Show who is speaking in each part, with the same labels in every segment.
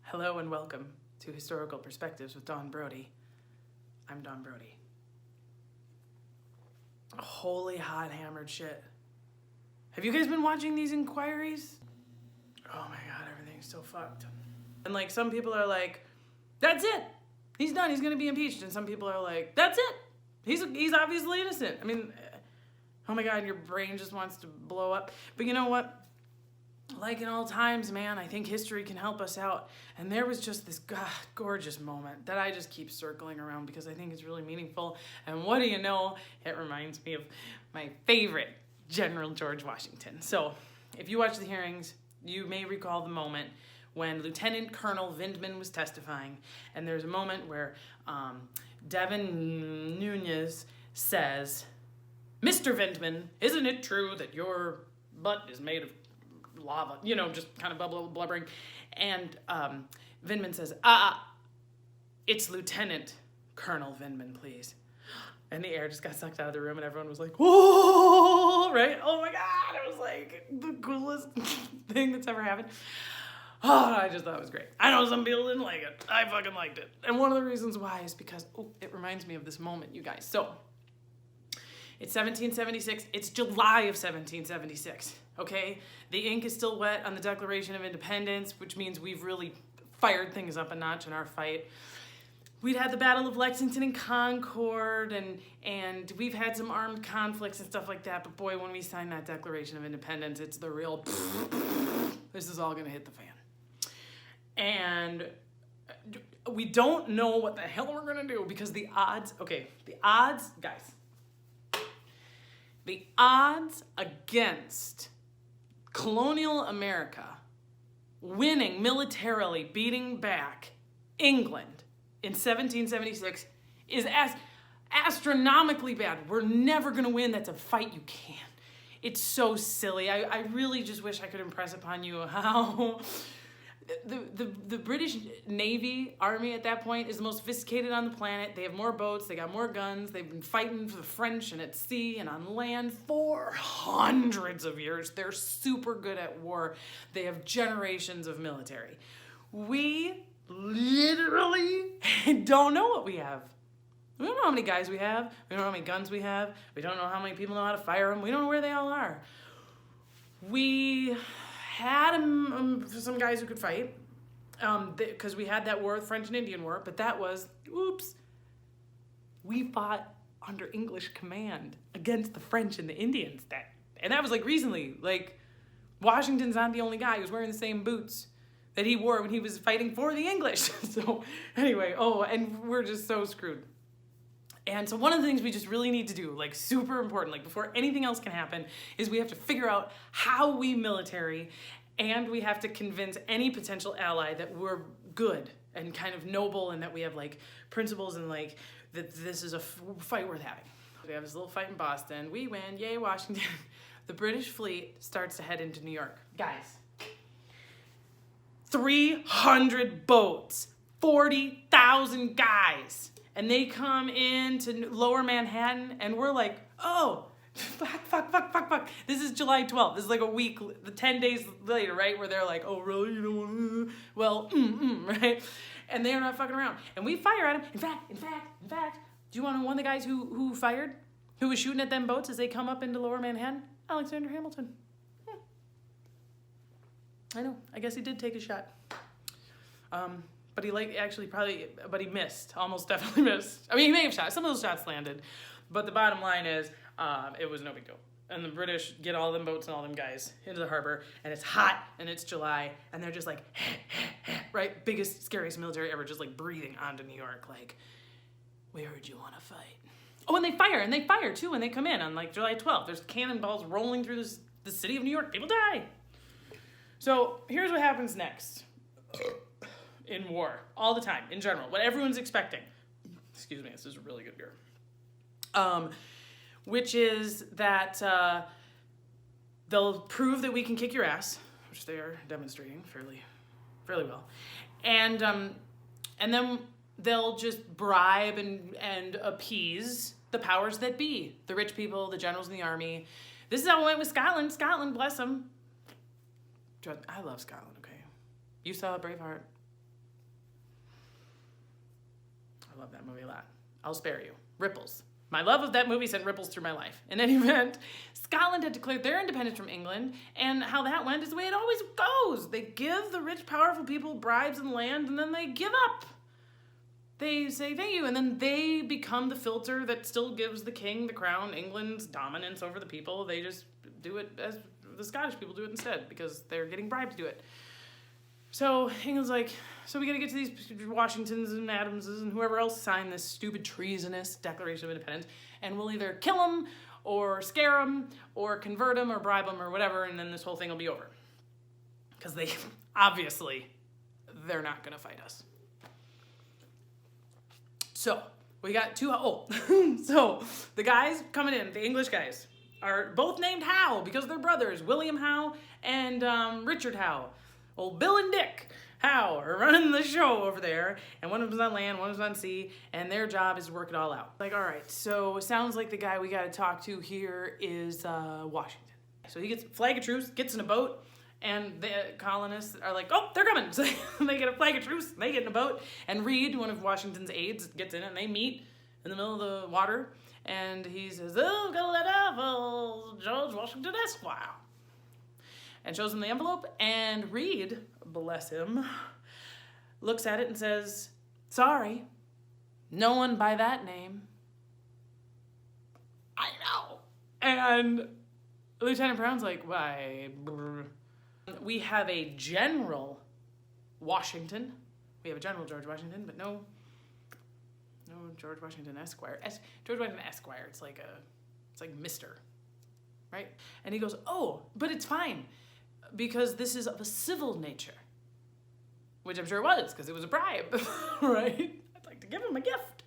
Speaker 1: Hello and welcome to Historical Perspectives with Don Brodey. I'm Don Brodey. Holy hot hammered shit. Have you guys been watching these inquiries? Oh my god, everything's so fucked. And like some people are like, that's it. He's done, he's gonna be impeached. And some people are like, that's it. He's obviously innocent. I mean, oh my god, your brain just wants to blow up. But you know what? Like in all times, man, I think history can help us out. And there was just this gorgeous moment that I just keep circling around because I think it's really meaningful. And what do you know? It reminds me of my favorite General George Washington. So if you watch the hearings, you may recall the moment when Lieutenant Colonel Vindman was testifying. And there's a moment where Devin Nunes says, "Mr. Vindman, isn't it true that your butt is made of lava?" You know, just kind of blubbering. And Vindman says, it's Lieutenant Colonel Vindman, please. And the air just got sucked out of the room and everyone was like, whoa, right? Oh my God, it was like the coolest thing that's ever happened. Oh, I just thought it was great. I know some people didn't like it. I fucking liked it. And one of the reasons why is because, it reminds me of this moment, you guys. So, it's 1776. It's July of 1776, okay? The ink is still wet on the Declaration of Independence, which means we've really fired things up a notch in our fight. We'd had the Battle of Lexington and Concord, and we've had some armed conflicts and stuff like that, but boy, when we signed that Declaration of Independence, it's the real this is all gonna hit the fan. And we don't know what the hell we're gonna do because the odds, guys, the odds against colonial America winning militarily, beating back England in 1776 is astronomically bad. We're never gonna win. That's a fight you can't. It's so silly. I really just wish I could impress upon you how the British Navy, Army at that point is the most sophisticated on the planet. They have more boats, they got more guns, they've been fighting for the French and at sea and on land for hundreds of years. They're super good at war. They have generations of military. We literally don't know what we have. We don't know how many guys we have. We don't know how many guns we have. We don't know how many people know how to fire them. We don't know where they all are. We had some guys who could fight because we had that war, the French and Indian War, but that was, we fought under English command against the French and the Indians. And that was like recently. Like, Washington's not the only guy who's wearing the same boots that he wore when he was fighting for the English. So anyway, and we're just so screwed. And so one of the things we just really need to do, like super important, like before anything else can happen, is we have to figure out how we military, and we have to convince any potential ally that we're good and kind of noble and that we have like principles and like that this is a fight worth having. We have this little fight in Boston. We win. Yay, Washington. The British fleet starts to head into New York. Guys, 300 boats, 40,000 guys. And they come into lower Manhattan, and we're like, oh, fuck. This is July 12th. This is like a week, 10 days later, right? Where they're like, oh, really? You don't want to? Well, right? And they're not fucking around. And we fire at them. In fact, do you want to know one of the guys who fired? Who was shooting at them boats as they come up into lower Manhattan? Alexander Hamilton. I know. I guess he did take a shot. But he missed, almost definitely missed. I mean, he may have shot, some of those shots landed, but the bottom line is, it was no big deal. And the British get all them boats and all them guys into the harbor, and it's hot, and it's July, and they're just like, right? Biggest, scariest military ever, just like breathing onto New York, like, where would you want to fight? Oh, and they fire too when they come in on like July 12th. There's cannonballs rolling through the city of New York. People die. So here's what happens next. In war, all the time, in general, what everyone's expecting. Excuse me, this is a really good beer. Which is that they'll prove that we can kick your ass, which they are demonstrating fairly well, and then they'll just bribe and appease the powers that be, the rich people, the generals in the army. This is how it went with Scotland. Scotland, bless them. I love Scotland. Okay, you saw Braveheart. I love that movie a lot. I'll spare you. Ripples. My love of that movie sent ripples through my life. In any event, Scotland had declared their independence from England, and how that went is the way it always goes. They give the rich, powerful people bribes and land, and then they give up. They say thank you, and then they become the filter that still gives the king, the crown, England's dominance over the people. They just do it as the Scottish people do it instead, because they're getting bribed to do it. So England's like, so we gotta get to these Washingtons and Adamses and whoever else signed this stupid treasonous Declaration of Independence, and we'll either kill them or scare them or convert them or bribe them or whatever, and then this whole thing will be over. Because they, obviously, they're not gonna fight us. So we got so the guys coming in, the English guys, are both named Howe because they're brothers, William Howe and Richard Howe. Old Bill and Dick Howe are running the show over there, and one of them's on land, one of them's on sea, and their job is to work it all out. Like, all right, so it sounds like the guy we got to talk to here is Washington. So he gets a flag of truce, gets in a boat, and the colonists are like, oh, they're coming. So they get a flag of truce, they get in a boat, and Reed, one of Washington's aides, gets in it, and they meet in the middle of the water, and he says, oh, got a letter for George Washington Esquire. And shows him the envelope, and Reed, bless him, looks at it and says, sorry, no one by that name. I know. And Lieutenant Brown's like, why? We have a General Washington. We have a General George Washington, but no George Washington Esquire. George Washington Esquire, it's like Mr., right? And he goes, oh, but it's fine, because this is of a civil nature. Which I'm sure it was, because it was a bribe, right? I'd like to give him a gift.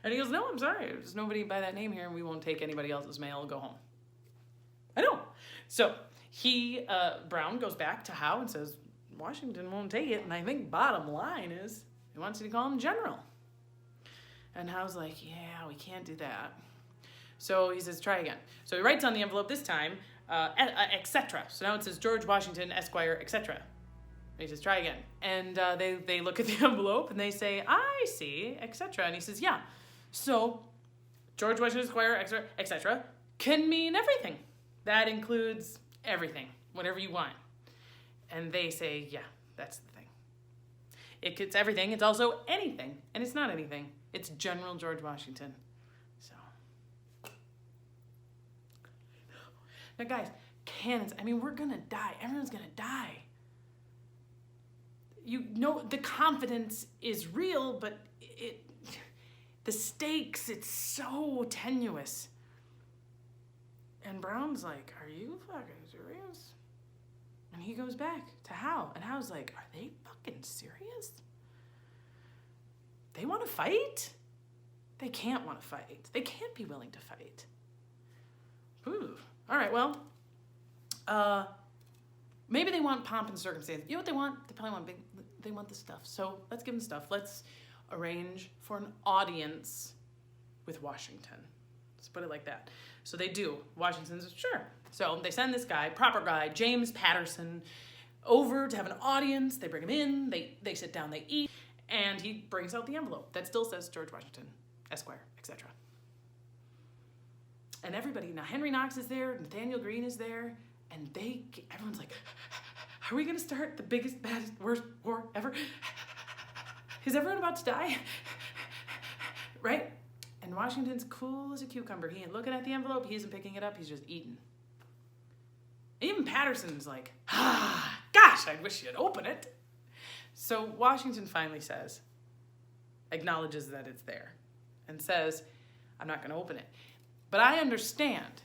Speaker 1: And he goes, no, I'm sorry. There's nobody by that name here, and we won't take anybody else's mail. Go home. I know. So Brown goes back to Howe and says, Washington won't take it. And I think bottom line is he wants you to call him General. And Howe's like, yeah, we can't do that. So he says, try again. So he writes on the envelope this time, etc. So now it says George Washington, Esquire, etc. And he says, try again. And they look at the envelope and they say, I see, etc. And he says, yeah. So George Washington, Esquire, etc. can mean everything. That includes everything, whatever you want. And they say, yeah, that's the thing. It's everything. It's also anything. And it's not anything. It's General George Washington. So. Now, guys, cannons. I mean, we're going to die. Everyone's going to die. You know, the confidence is real, but the stakes, it's so tenuous. And Brown's like, are you fucking serious? And he goes back to Howe. And Howe's like, are they fucking serious? They want to fight? They can't want to fight. They can't be willing to fight. Ooh. All right, well, maybe they want pomp and circumstance. You know what they want? They probably want they want the stuff. So let's give them stuff. Let's arrange for an audience with Washington. Let's put it like that. So they do. Washington says, sure. So they send this guy, proper guy, James Patterson, over to have an audience. They bring him in. They sit down. They eat. And he brings out the envelope that still says George Washington, Esquire, etc. And everybody, now Henry Knox is there, Nathaniel Greene is there, and everyone's like, are we gonna start the biggest, baddest, worst war ever? Is everyone about to die? Right? And Washington's cool as a cucumber. He ain't looking at the envelope, he isn't picking it up, he's just eating. Even Patterson's like, gosh, I wish you'd open it. So Washington finally acknowledges that it's there, and says, I'm not gonna open it. But I understand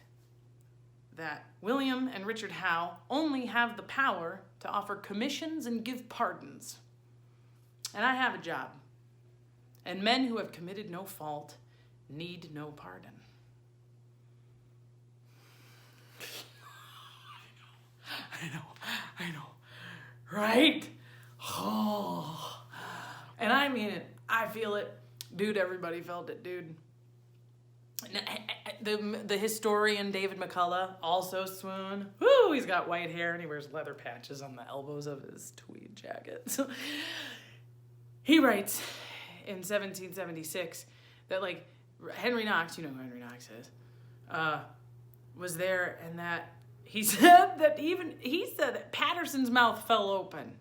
Speaker 1: that William and Richard Howe only have the power to offer commissions and give pardons. And I have a job. And men who have committed no fault need no pardon. I know. Right? Oh. And I mean it. I feel it. Dude, everybody felt it, dude. The historian David McCullough also swoon. Woo, he's got white hair and he wears leather patches on the elbows of his tweed jacket. So he writes, in 1776 that, like, Henry Knox, you know who Henry Knox is, was there, and that he said that Patterson's mouth fell open.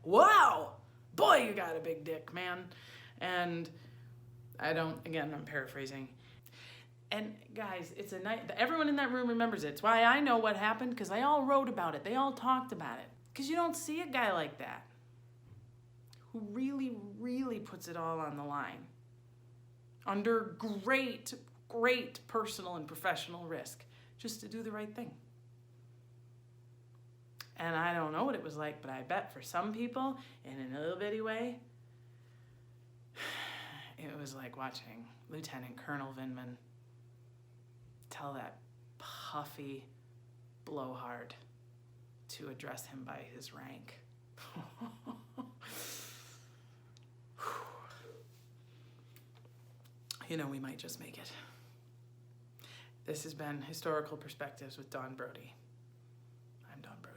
Speaker 1: Wow, boy, you got a big dick, man. And I'm paraphrasing. And guys, it's a night, everyone in that room remembers it. It's why I know what happened, because they all wrote about it. They all talked about it. Because you don't see a guy like that who really, really puts it all on the line under great, great personal and professional risk just to do the right thing. And I don't know what it was like, but I bet for some people, in a little bitty way, it was like watching Lieutenant Colonel Vindman tell that puffy blowhard to address him by his rank. You know, we might just make it. This has been Historical Perspectives with Dawn Brodey. I'm Dawn Brodey.